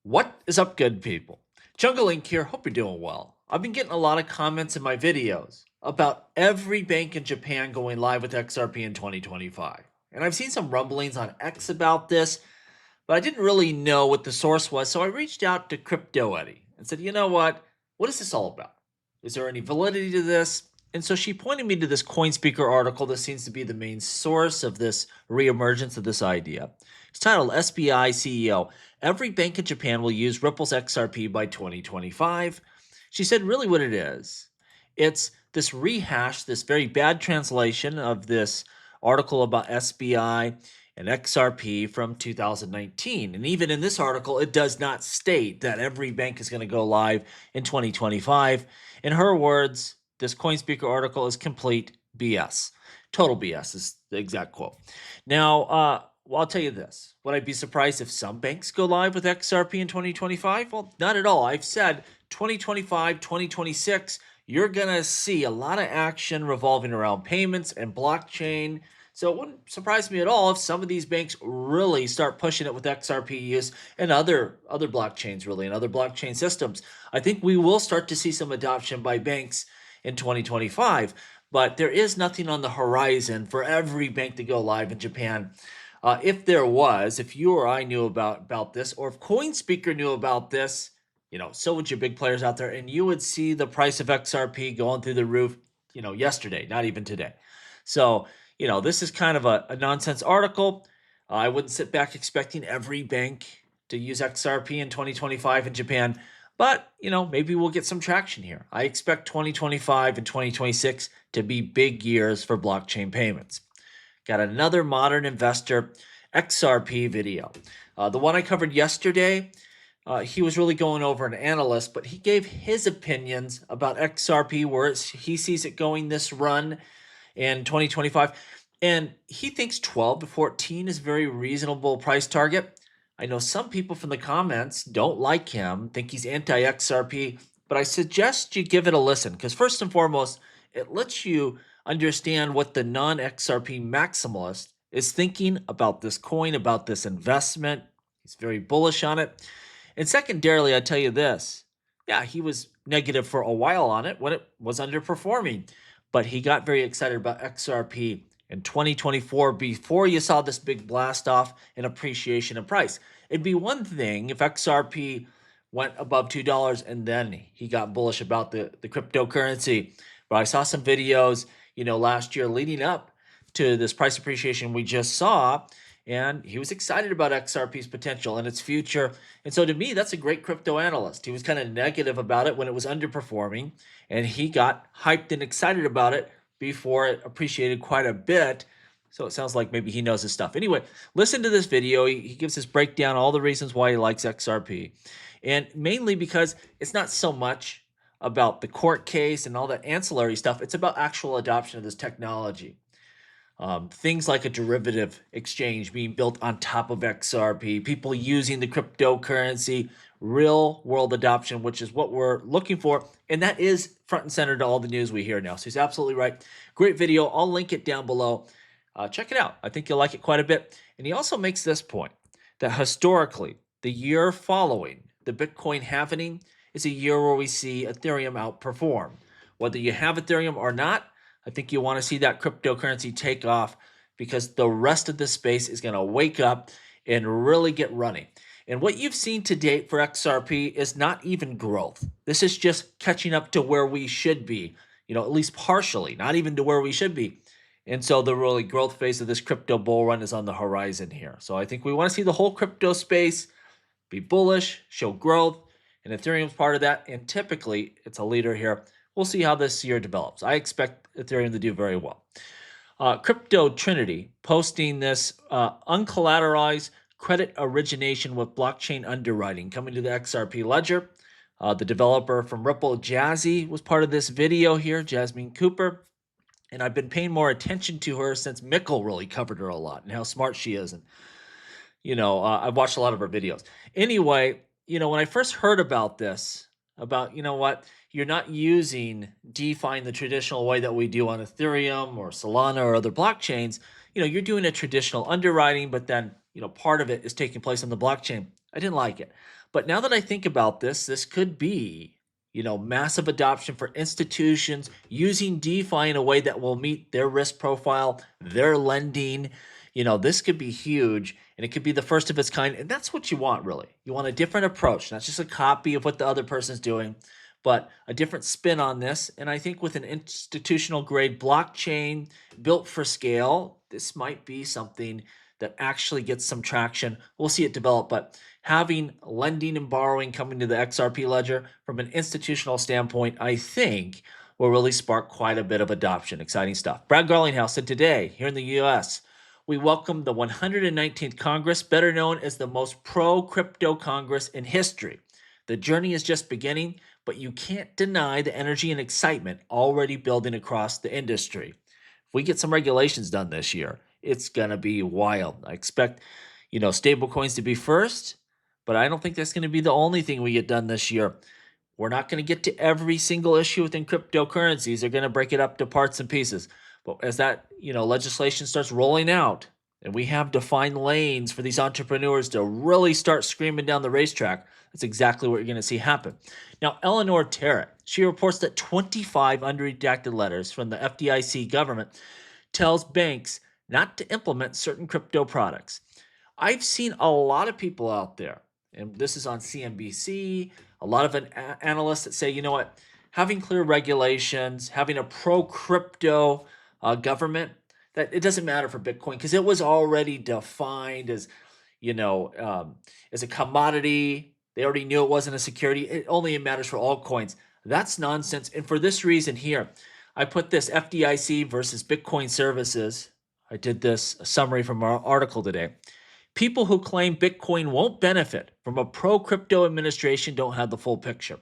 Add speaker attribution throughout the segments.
Speaker 1: What is up, good people? Jungle Inc. here. Hope you're doing well. I've been getting a lot of comments in my videos about every bank in Japan going live with XRP in 2025. And I've seen some rumblings on X about this, but I didn't really know what the source was. So I reached out to Crypto Eddie and said, you know what? What is this all about? Is there any validity to this? And so she pointed me to this CoinSpeaker article that seems to be the main source of this reemergence of this idea. It's titled SBI CEO. Every bank in Japan will use Ripple's XRP by 2025. She said, really, what it is, it's this rehash, this very bad translation of this article about SBI and XRP from 2019. And even in this article, it does not state that every bank is going to go live in 2025. In her words, this CoinSpeaker article is complete BS. Total BS is the exact quote. Now, well, I'll tell you this. Would I be surprised if some banks go live with XRP in 2025? Well, not at all. I've said 2025, 2026, you're going to see a lot of action revolving around payments and blockchain. So it wouldn't surprise me at all if some of these banks really start pushing it with XRP use and other blockchains, really, and other blockchain systems. I think we will start to see some adoption by banks in 2025, but there is nothing on the horizon for every bank to go live in Japan. If there was, if you or I knew about this, or if CoinSpeaker knew about this, so would your big players out there, and you would see the price of XRP going through the roof, yesterday, not even today. So, this is kind of a nonsense article. I wouldn't sit back expecting every bank to use XRP in 2025 in Japan, but, maybe we'll get some traction here. I expect 2025 and 2026 to be big years for blockchain payments. Got another Modern Investor XRP video. The one I covered yesterday, he was really going over an analyst, but he gave his opinions about XRP, where he sees it going this run in 2025. And he thinks 12 to 14 is a very reasonable price target. I know some people from the comments don't like him, think he's anti-XRP, but I suggest you give it a listen, because first and foremost, it lets you understand what the non-XRP maximalist is thinking about this coin, about this investment. He's very bullish on it. And secondarily, I tell you this, yeah, he was negative for a while on it when it was underperforming, but he got very excited about XRP in 2024 before you saw this big blast off in appreciation in price. It'd be one thing if XRP went above $2 and then he got bullish about the cryptocurrency. But I saw some videos, last year leading up to this price appreciation we just saw, and he was excited about XRP's potential and its future. And so to me, that's a great crypto analyst. He was kind of negative about it when it was underperforming, and he got hyped and excited about it before it appreciated quite a bit. So it sounds like maybe he knows his stuff. Anyway, listen to this video. He gives his breakdown, all the reasons why he likes XRP. And mainly because it's not so much about the court case and all that ancillary stuff. It's about actual adoption of this technology. Things like a derivative exchange being built on top of XRP, people using the cryptocurrency, real world adoption, which is what we're looking for. And that is front and center to all the news we hear now. So he's absolutely right. Great video. I'll link it down below. Check it out. I think you'll like it quite a bit. And he also makes this point that historically, the year following the Bitcoin halving is a year where we see Ethereum outperform. Whether you have Ethereum or not, I think you want to see that cryptocurrency take off, because the rest of the space is going to wake up and really get running. And what you've seen to date for XRP is not even growth. This is just catching up to where we should be, at least partially, not even to where we should be. And so the really growth phase of this crypto bull run is on the horizon here. So I think we want to see the whole crypto space be bullish, show growth, and Ethereum's part of that. And typically, it's a leader here. We'll see how this year develops. I expect Ethereum to do very well. Crypto Trinity posting this uncollateralized credit origination with blockchain underwriting coming to the XRP ledger. The developer from Ripple, Jazzy, was part of this video here, Jasmine Cooper. And I've been paying more attention to her since Mikkel really covered her a lot and how smart she is. And, I've watched a lot of her videos. Anyway, when I first heard about this, about, what, you're not using DeFi in the traditional way that we do on Ethereum or Solana or other blockchains, you're doing a traditional underwriting, but then, part of it is taking place on the blockchain. I didn't like it. But now that I think about this, this could be, massive adoption for institutions using DeFi in a way that will meet their risk profile, their lending. This could be huge and it could be the first of its kind. And that's what you want, really. You want a different approach, not just a copy of what the other person's doing, but a different spin on this. And I think with an institutional grade blockchain built for scale, this might be something that actually gets some traction. We'll see it develop, but having lending and borrowing coming to the XRP ledger from an institutional standpoint, I think will really spark quite a bit of adoption. Exciting stuff. Brad Garlinghouse said today here in the US, we welcome the 119th Congress, better known as the most pro-crypto Congress in history. The journey is just beginning, but you can't deny the energy and excitement already building across the industry. If we get some regulations done this year, it's going to be wild. I expect, stable coins to be first, but I don't think that's going to be the only thing we get done this year. We're not going to get to every single issue within cryptocurrencies. They're going to break it up to parts and pieces. But as that, legislation starts rolling out and we have defined lanes for these entrepreneurs to really start screaming down the racetrack, that's exactly what you're going to see happen. Now, Eleanor Terrett, she reports that 25 unredacted letters from the FDIC government tells banks not to implement certain crypto products. I've seen a lot of people out there, and this is on CNBC, a lot of analysts that say, having clear regulations, having a pro-crypto government, that it doesn't matter for Bitcoin because it was already defined as, as a commodity. They already knew it wasn't a security. It only matters for altcoins. That's nonsense. And for this reason here, I put this FDIC versus Bitcoin services. I did this summary from our article today. People who claim Bitcoin won't benefit from a pro-crypto administration don't have the full picture.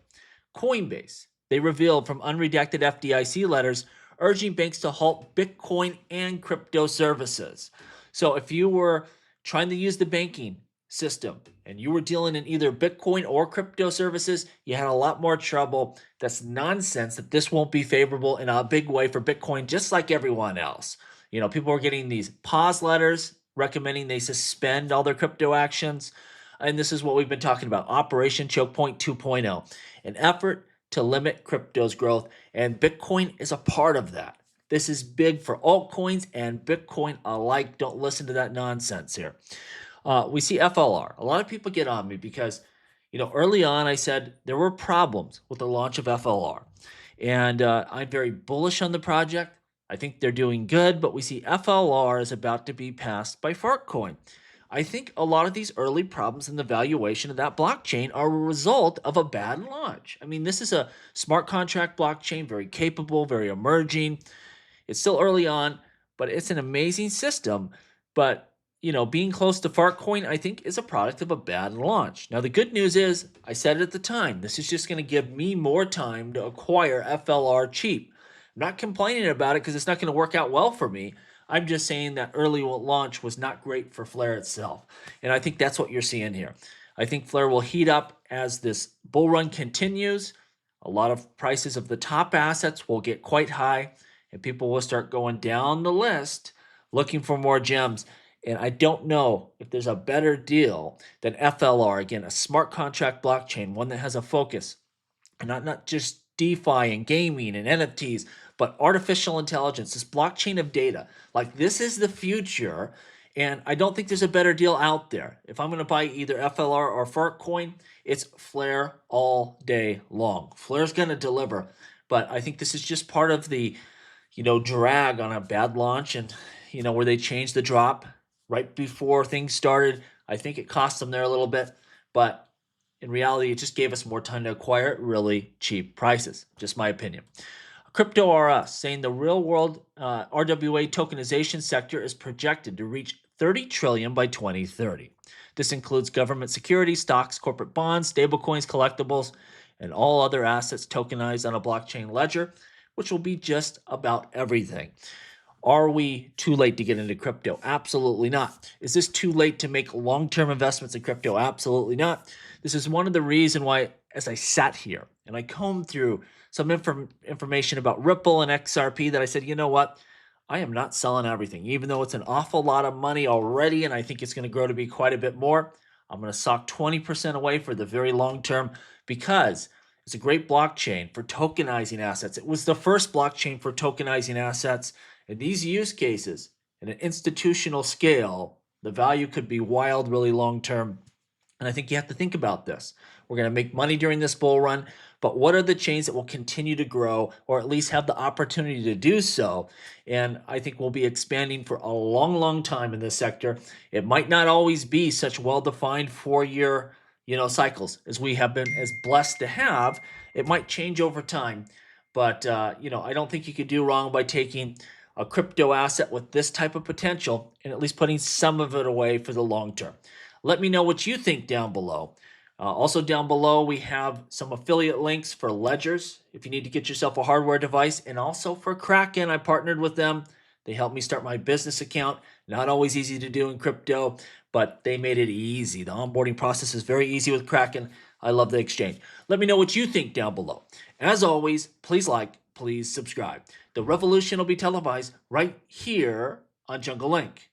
Speaker 1: Coinbase, they revealed from unredacted FDIC letters urging banks to halt Bitcoin and crypto services. So if you were trying to use the banking system and you were dealing in either Bitcoin or crypto services, you had a lot more trouble. That's nonsense that this won't be favorable in a big way for Bitcoin, just like everyone else. People are getting these pause letters recommending they suspend all their crypto actions. And this is what we've been talking about, Operation Choke Point 2.0, an effort to limit crypto's growth. And Bitcoin is a part of that. This is big for altcoins and Bitcoin alike. Don't listen to that nonsense here. We see FLR. A lot of people get on me because, early on I said there were problems with the launch of FLR. And I'm very bullish on the project. I think they're doing good, but we see FLR is about to be passed by Fartcoin. I think a lot of these early problems in the valuation of that blockchain are a result of a bad launch. I mean, this is a smart contract blockchain, very capable, very emerging. It's still early on, but it's an amazing system. But, being close to Fartcoin, I think, is a product of a bad launch. Now, the good news is, I said it at the time, this is just going to give me more time to acquire FLR cheap. I'm not complaining about it because it's not going to work out well for me. I'm just saying that early launch was not great for Flare itself. And I think that's what you're seeing here. I think Flare will heat up as this bull run continues. A lot of prices of the top assets will get quite high, and people will start going down the list looking for more gems. And I don't know if there's a better deal than FLR. Again, a smart contract blockchain, one that has a focus, and not just DeFi and gaming and NFTs, but artificial intelligence, this blockchain of data. Like, this is the future, and I don't think there's a better deal out there. If I'm going to buy either FLR or Fartcoin, it's Flare all day long. Flare's going to deliver, but I think this is just part of the, drag on a bad launch and, where they changed the drop right before things started. I think it cost them there a little bit, but in reality, it just gave us more time to acquire at really cheap prices. Just my opinion. Crypto R Us saying the real world RWA tokenization sector is projected to reach 30 trillion by 2030. This includes government securities, stocks, corporate bonds, stablecoins, collectibles, and all other assets tokenized on a blockchain ledger, which will be just about everything. Are we too late to get into crypto? Absolutely not. Is this too late to make long-term investments in crypto? Absolutely not. This is one of the reasons why, as I sat here and I combed through some information about Ripple and XRP, that I said, you know what? I am not selling everything, even though it's an awful lot of money already, and I think it's going to grow to be quite a bit more. I'm going to sock 20% away for the very long term because it's a great blockchain for tokenizing assets. It was the first blockchain for tokenizing assets. In these use cases, at an institutional scale, the value could be wild, really long term. And I think you have to think about this. We're going to make money during this bull run, but what are the chains that will continue to grow or at least have the opportunity to do so? And I think we'll be expanding for a long, long time in this sector. It might not always be such well-defined 4-year, cycles as we have been as blessed to have. It might change over time, but I don't think you could do wrong by taking a crypto asset with this type of potential and at least putting some of it away for the long term. Let me know what you think down below. Also down below, we have some affiliate links for ledgers if you need to get yourself a hardware device, and also for Kraken. I partnered with them. They helped me start my business account. Not always easy to do in crypto, but they made it easy. The onboarding process is very easy with Kraken. I love the exchange. Let me know what you think down below. As always, please like, please subscribe. The revolution will be televised right here on Jungle Link.